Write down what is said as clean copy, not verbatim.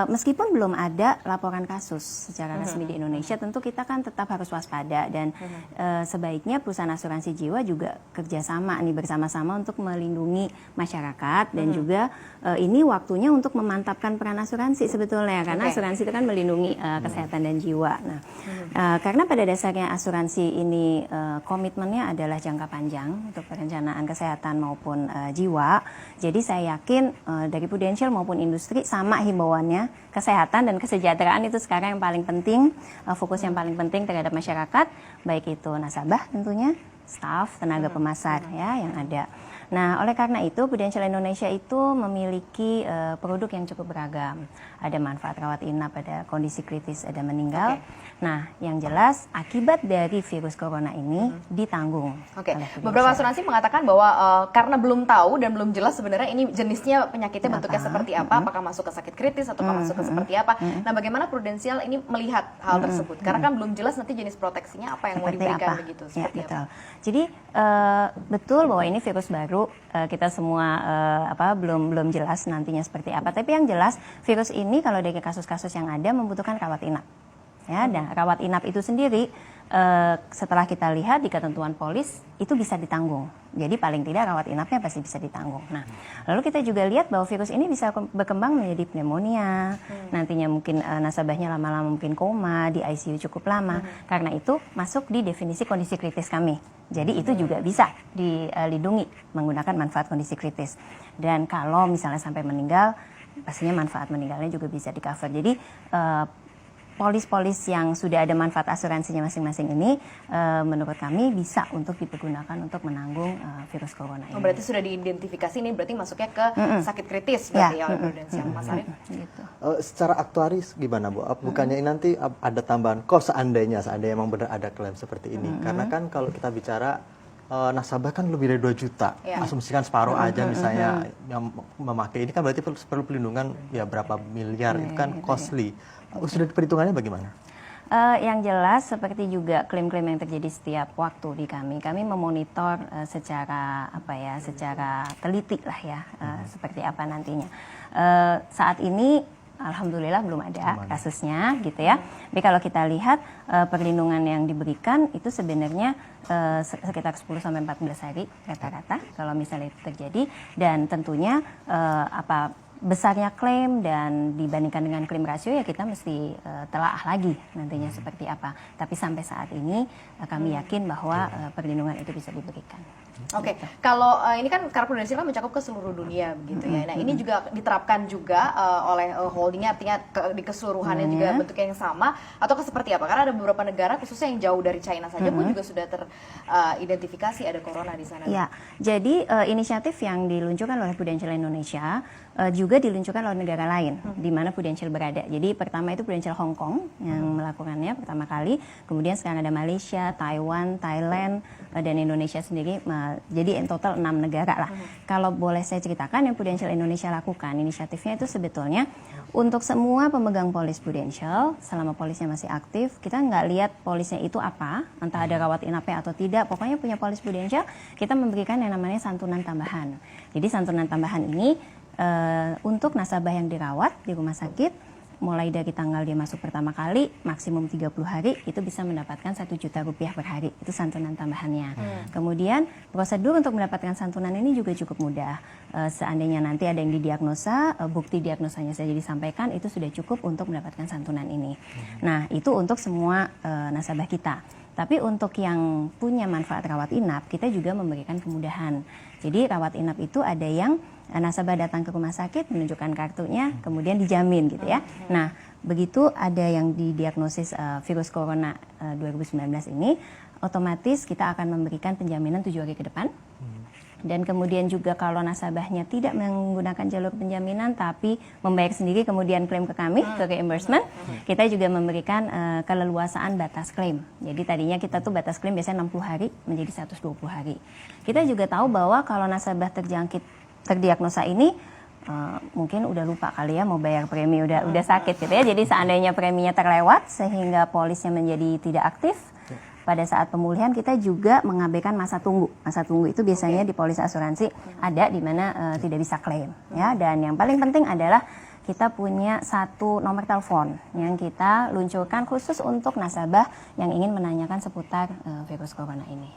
Meskipun belum ada laporan kasus secara resmi di Indonesia, tentu kita kan tetap harus waspada dan sebaiknya perusahaan asuransi jiwa juga kerjasama nih bersama-sama untuk melindungi masyarakat dan juga ini waktunya untuk memantapkan peran asuransi sebetulnya karena asuransi itu kan melindungi kesehatan dan jiwa. Nah, karena pada dasarnya asuransi ini komitmennya adalah jangka panjang untuk perencanaan kesehatan maupun jiwa. Jadi saya yakin dari Prudential maupun industri sama himbauannya, kesehatan dan kesejahteraan itu sekarang yang paling penting, fokus yang paling penting terhadap masyarakat, baik itu nasabah tentunya, staf, tenaga pemasar ya yang ada. Nah, oleh karena itu Prudential Indonesia itu memiliki produk yang cukup beragam. Ada manfaat rawat inap, ada kondisi kritis, ada meninggal. Nah, yang jelas akibat dari virus corona ini ditanggung. Beberapa asuransi mengatakan bahwa karena belum tahu dan belum jelas sebenarnya ini jenisnya penyakitnya bentuknya seperti apa, apakah masuk ke sakit kritis atau masuk ke seperti apa. Nah, bagaimana Prudential ini melihat hal tersebut? Karena kan belum jelas nanti jenis proteksinya apa yang mau diberikan begitu. Seperti apa? Jadi betul bahwa ini virus baru, kita semua belum jelas nantinya seperti apa. Tapi yang jelas virus ini kalau dari kasus-kasus yang ada membutuhkan rawat inap. Ya, dan rawat inap itu sendiri setelah kita lihat di ketentuan polis itu bisa ditanggung. Jadi paling tidak rawat inapnya pasti bisa ditanggung. Nah, lalu kita juga lihat bahwa virus ini bisa berkembang menjadi pneumonia. Nantinya mungkin nasabahnya lama-lama mungkin koma, di ICU cukup lama. Karena itu masuk di definisi kondisi kritis kami. Jadi itu juga bisa dilindungi menggunakan manfaat kondisi kritis. Dan kalau misalnya sampai meninggal, pastinya manfaat meninggalnya juga bisa di-cover. Jadi polis-polis yang sudah ada manfaat asuransinya masing-masing ini menurut kami bisa untuk dipergunakan untuk menanggung virus corona ini. Berarti sudah diidentifikasi ini berarti masuknya ke sakit kritis berarti ya oleh Prudential, Mas Arif? Gitu. Secara aktuaris gimana Bu? Bukannya ini nanti ada tambahan cost seandainya memang benar ada klaim seperti ini? Karena kan kalau kita bicara nasabah kan lebih dari 2 juta, asumsikan separuh aja misalnya yang memakai ini kan berarti perlu pelindungan ya berapa miliar, itu kan costly. Sudah perhitungannya bagaimana? Yang jelas seperti juga klaim-klaim yang terjadi setiap waktu di kami memonitor secara secara teliti lah ya, seperti apa nantinya. Saat ini alhamdulillah belum ada kasusnya gitu ya. Tapi kalau kita lihat perlindungan yang diberikan itu sebenarnya sekitar 10 sampai 14 hari rata-rata kalau misalnya itu terjadi, dan tentunya besarnya klaim dan dibandingkan dengan klaim rasio ya kita mesti telaah lagi nantinya seperti apa. Tapi sampai saat ini kami yakin bahwa perlindungan itu bisa diberikan. Kalau ini kan karena Prudential kan mencakup ke seluruh dunia begitu ya. Nah, ini juga diterapkan juga oleh holdingnya, artinya di keseluruhannya juga bentuknya yang sama atau seperti apa? Karena ada beberapa negara khususnya yang jauh dari China saja pun juga sudah teridentifikasi ada corona di sana. Ya, jadi inisiatif yang diluncurkan oleh Prudential Indonesia juga diluncurkan oleh negara lain di mana Prudential berada. Jadi pertama itu Prudential Hong Kong yang melakukannya pertama kali, kemudian sekarang ada Malaysia, Taiwan, Thailand, dan Indonesia sendiri. Jadi in total 6 negara lah. Kalau boleh saya ceritakan yang Prudential Indonesia lakukan, inisiatifnya itu sebetulnya untuk semua pemegang polis Prudential, selama polisnya masih aktif, kita nggak lihat polisnya itu apa, entah ada rawat inapnya atau tidak, pokoknya punya polis Prudential, kita memberikan yang namanya santunan tambahan. Jadi santunan tambahan ini untuk nasabah yang dirawat di rumah sakit, mulai dari tanggal dia masuk pertama kali, maksimum 30 hari, itu bisa mendapatkan 1 juta rupiah per hari. Itu santunan tambahannya. Kemudian prosedur untuk mendapatkan santunan ini juga cukup mudah. Seandainya nanti ada yang didiagnosa, bukti diagnosanya saja disampaikan, itu sudah cukup untuk mendapatkan santunan ini. Nah, itu untuk semua nasabah kita. Tapi untuk yang punya manfaat rawat inap, kita juga memberikan kemudahan. Jadi rawat inap itu ada yang nasabah datang ke rumah sakit, menunjukkan kartunya, kemudian dijamin gitu ya. Nah, begitu ada yang didiagnosis virus corona 2019 ini, otomatis kita akan memberikan penjaminan 7 hari ke depan. Dan kemudian juga kalau nasabahnya tidak menggunakan jalur penjaminan tapi membayar sendiri kemudian klaim ke kami, ke reimbursement, kita juga memberikan keleluasaan batas klaim. Jadi tadinya kita tuh batas klaim biasanya 60 hari menjadi 120 hari. Kita juga tahu bahwa kalau nasabah terdiagnosa ini mungkin udah lupa kali ya mau bayar premi, udah sakit gitu ya. Jadi seandainya preminya terlewat sehingga polisnya menjadi tidak aktif, pada saat pemulihan kita juga mengabaikan masa tunggu. Masa tunggu itu biasanya di polis asuransi ada di mana tidak bisa klaim ya. Dan yang paling penting adalah kita punya satu nomor telepon yang kita luncurkan khusus untuk nasabah yang ingin menanyakan seputar virus corona ini.